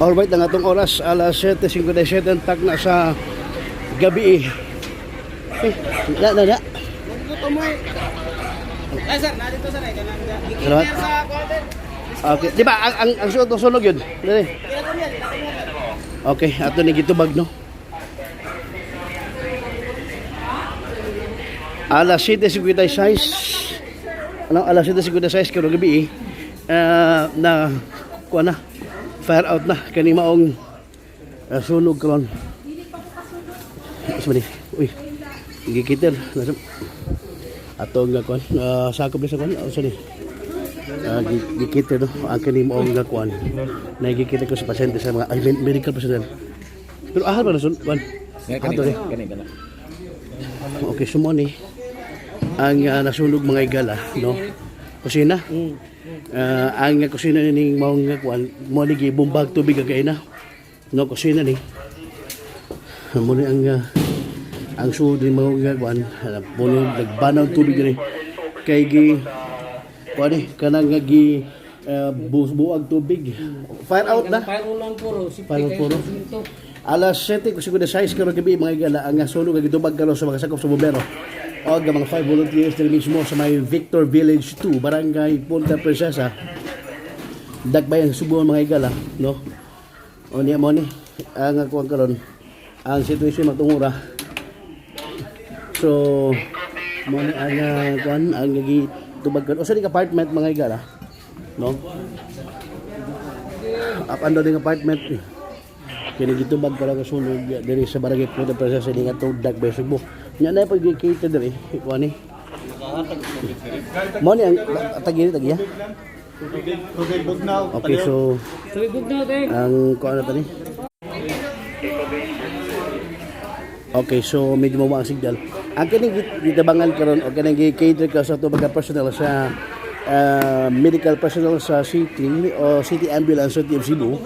Alright, ang atong oras alas 7:57 tak na sa gabi. Na. Sir, narito sir ay kanang Salamat. sa quarter. Okay, di ba ang sunog yun? Dali. Okay, ato ni gitubag no. Alas 7:56. Ano, alas 7:56 karon gabi na kuha na. Fire out na kani maong sunog karon. Ismani. Uy. Gikiter. Ato nga kuan sakop sa kuan sa ni. Gikiter no ang kani maong nga kuan. Nagikiter ko sa pasyente sa mga medical personnel. Pero ahal ba na kuan? Ato ni. Okay, sumoni ang nasunog mga igala no. Kusina. Ang kusina ning maong nga kuan mo ni gibumbag tubig kay na. No kusina ni. Mo ni ang sud ni maong nga kuan mo ni nagbanaw tubig ni kay gi kuan ni kanang gi buag tubig. Fire out na. Fire puro. Alas 7:56 karon gabi mga igala ang sunog nga gitubag karon sa mga sakop sa bombero. O mga 5 volunteers dili mismo sa may Victor Village 2, Barangay Punta Princesa. Dagbayan Subo mga igala, no? O niya mo ni ang kuan karon ang sitwasyon matungura. So mo ni ang kuan ang gitubag karon. O sa apartment mga igala, no? Up and down apartment. Kini gitubag karon nga sunog diri sa Barangay Punta Princesa ni nga Dagbayan Subo. Nya na pag kita diri ko ani mo ni ang tagi ya okay so ang ko ano tani okay so medyo mo ang signal ang kining gitabangan karon o kanang gi-cater ka sa tubaga personnel sa medical personnel sa city o city ambulance sa TF Cebu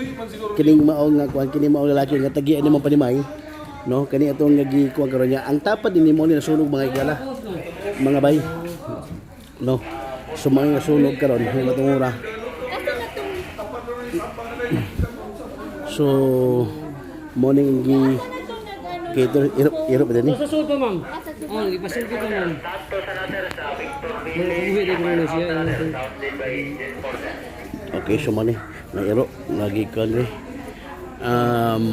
kining mao nga kuan kining mao lalaki nga tagian ni mo panimay no kani atong gikuha karon niya ang tapad dinhi mo ni nasunog mga igala mga bay no so mga nasunog karon nga tungura so morning gi cater irop dinhi Sa sulto ma'am. Oh, ipasulto ko ma'am. Okay so money na iro lagi kan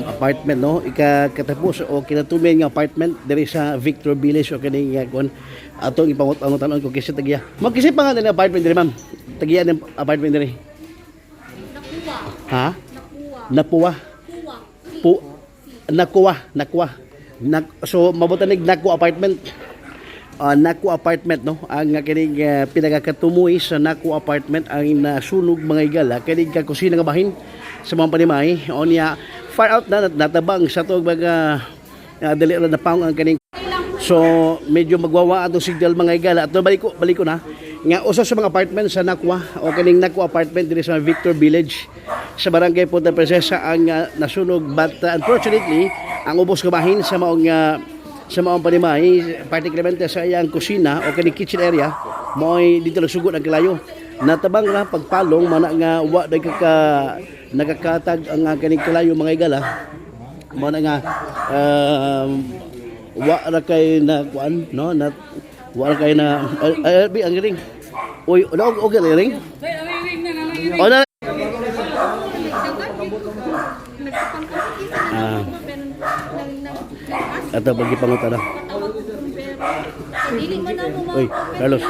apartment no ikatapos o kinatumin nga apartment diri sa Victor Village o kani nga kon atong ipangutan ko kasi tagiya magkisi pa nga ni apartment diri ma'am tagiya ng apartment diri ha napuwa nakuha so mabutan nig nakuha apartment Naku apartment no ang kining pinagakatumuy sa Naku apartment ang nasunog mga igala kining kusina nga bahin sa mga panimay o niya far out na natabang sa to mga dali na paung ang kining so medyo magwawa atong signal mga igala at balik ko na nga usa sa mga apartment sa Naku o kining Naku apartment diri sa Victor Village sa Barangay Punta Princesa ang nasunog but unfortunately ang ubos nga bahin sa maong panimay, particularmente sa iyang kusina o kani kitchen area, mo'y dito nagsugod ang kilayo. Natabang na pagpalong, mana nga wa nagakatag ang kaning kilayo mga igala. Mana nga wa ra kay na kuan, no? Wa ra kay na ang ring. Uy, okay ring? O na. Ato bagi pangutana. Uy, Carlos.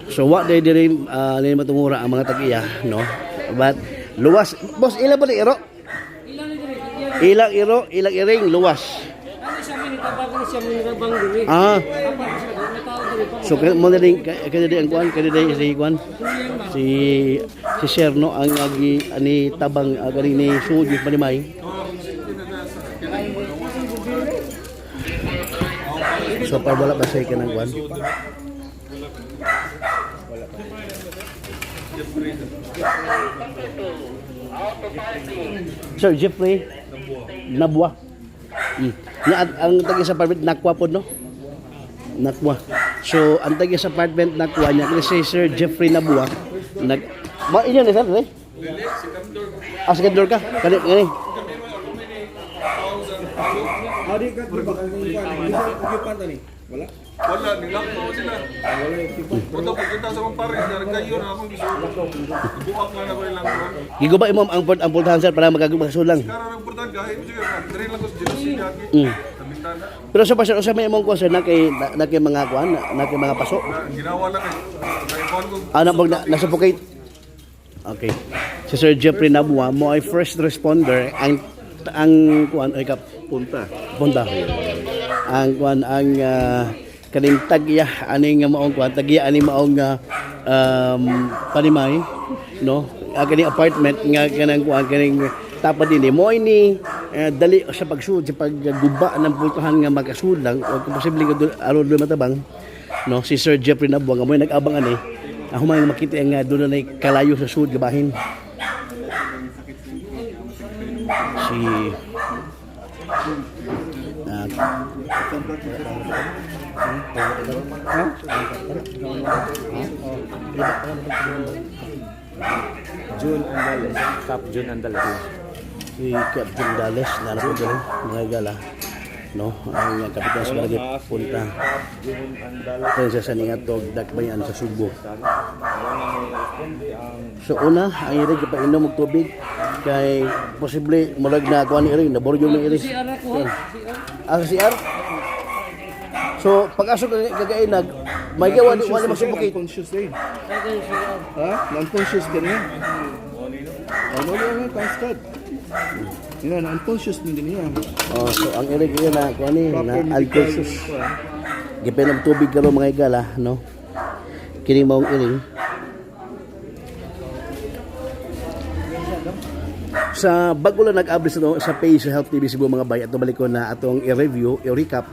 So what day diri ni matungura ang mga tagiya, no? But luwas, boss ila ba ni iro? Ilang iring luwas. So mo na din ang kuan si kuan si Sir no ang ani tabang galing ni sudi panimay. So pa wala ba say kanang kuan? Wala pa. Sir Jeffrey Nabwa. Ang tagi sa apartment Nakwa po no? Nakwa. So ang tagi sa apartment Nakwa niya kasi Sir Jeffrey Nabwa inyo na sir, Second door ka? Kani. Hari ka di ba kang bisa ocupan tani? Wala. Wala, nilak mo sila. Wala ocupan. Punta pagkita sa mga pare, kayo na akong gusto. Buwak lang ako ilang ko. Giguba mo ang pultahan sir para magkasulang. Karang ang portal kahit mo sige, diri lang ko sa jealousy yaki. Sa bintana. Pero sa pasyon sa may imong kuan sir na kay mga kuan, na kay mga paso. Ginawa lang kay naipon ko. Ano mo nasuffocate? Okay. Si Sir Jeffrey Nabua mo ay first responder ang kuan ay punta. Ang kuan ang kaning tagya aning maong kuan tagya aning maong panimay no kaning apartment nga kanang kuan kaning tapad dinhi mo ini dali sa pagsud sa pagguba ng pultahan nga magkasulang o posible nga aron matabang no si Sir Jeffrey Nabua nga mo nag-abang ani ako man makita nga doon na kalayo sa sud gabahin si June Andales, Cap June Andales. si Captain Dales na po doon mga gala no ang kapitan sa barangay punta kaya sa saninga to dakbayan sa Subo so una ang irig pa inom og tubig kay posible mulag na kuan ni irig naboryo ng irig Si ara ko. ang CR so pag-asok kagainag may gawa wala masubukit Unconscious eh. Ha? Non-conscious ka niya. Ano yung constant? Yan, unconscious din niya. oh so ang irig yun na kuan ni na alcohol gipinom tubig karo mga igala no kini maong iring sa bago lang nag-abri sa page sa Health TV Cebu mga bay at balik ko na atong i-review, i-recap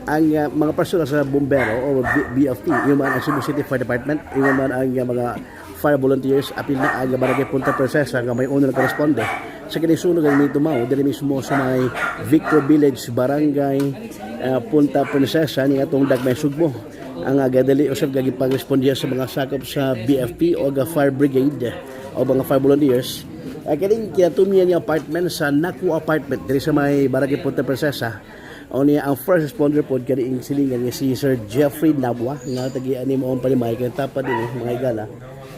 ang mga personal sa bombero o BFT, yung mga ang Cebu City Fire Department, yung mga ang mga fire volunteers, apil na ang barangay Punta Princesa nga may una na koresponde sa kinisunog ang nito mao dili mismo sa may Victor Village barangay Punta Princesa ni atong Dagmay Sugbo ang agadali usab gagipag-respondiya sa mga sakop sa BFP o Fire Brigade o mga fire volunteers kaning kinatumian niya apartment sa Naku Apartment diri sa may barangay Punta Princesa o niya ang first responder po kaniing silingan niya si Sir Jeffrey Nabua nga tagian ni mo palimay kay tapad din mga igala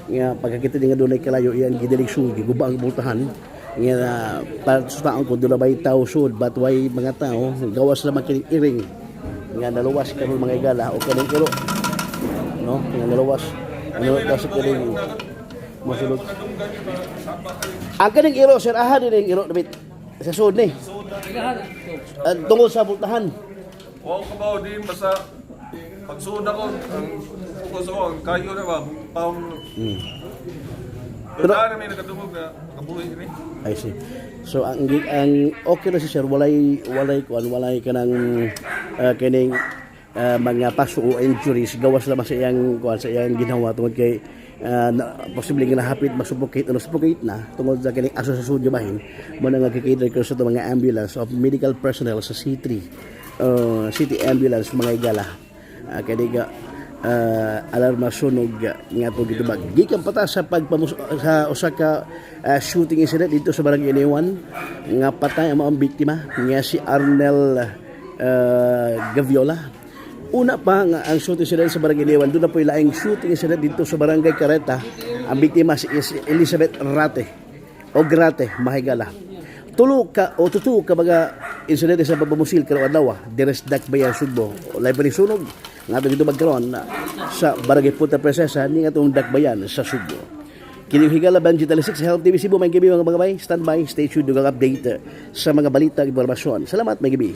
nga pagkakita din nga doon ay kalayo iyang gidilig sugi guba ang bultahan nga para sa taon ko doon bay tao sud but why mga tao gawas lamang kining iring nga naluwas kami mga igala o kaning iro no nga naluwas ano kasi kining masulod ang kaning iro sir aha din iro damit sa sud ni tungkol sa bultahan Wow ka ba din basta pagsuod ako ang focus ako ang kayo na ba pang Pero na may nakadungog na kabuhi ni. I see. So ang okay na si sir walay kanang kining mga paso o injuries gawas lamang sa iyang kuan sa iyang ginawa tungod kay posible nga hapit masupokate na tungod sa kining asosasyon gabahin mo na nagkikater ko sa mga ambulance of medical personnel sa C3 city ambulance mga igala kaniga alarma sunog nga to gitubag gikan pata sa sa usa ka shooting incident dito sa barangay Inewan nga patay ang mga biktima nga si Arnel Gaviola. Una pa nga ang shooting incident sa barangay Inewan, doon na po ilaing shooting incident dito sa barangay Careta. Ang biktima si Elizabeth Grate Mahigala. Tulo ka mga incident sa pabamusil karon adlaw deres Dakbayan Sugbo. Live ni sunog nga dito magkaron sa barangay Punta Princesa ni atong Dakbayan sa Sugbo. Kining higala Banji 6 Health TV Cebu may gabi mga bagay. Stand by, stay tuned dugang update sa mga balita ug impormasyon. Salamat may gabi.